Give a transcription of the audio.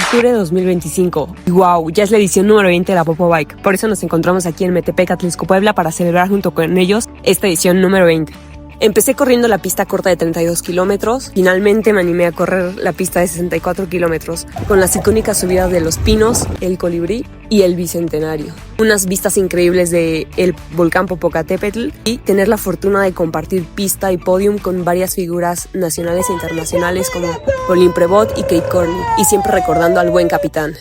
octubre de 2025. Y wow, ya es la edición número 20 de la Popo Bike. Por eso nos encontramos aquí en Metepec, Atlixco, Puebla, para celebrar junto con ellos esta edición número 20. Empecé corriendo la pista corta de 32 kilómetros. Finalmente me animé a correr la pista de 64 kilómetros, con las icónicas subidas de Los Pinos, el Colibrí y el Bicentenario. Unas vistas increíbles del volcán Popocatépetl y tener la fortuna de compartir pista y podium con varias figuras nacionales e internacionales como Pauline Prevot y Kate Corney, y siempre recordando al buen capitán.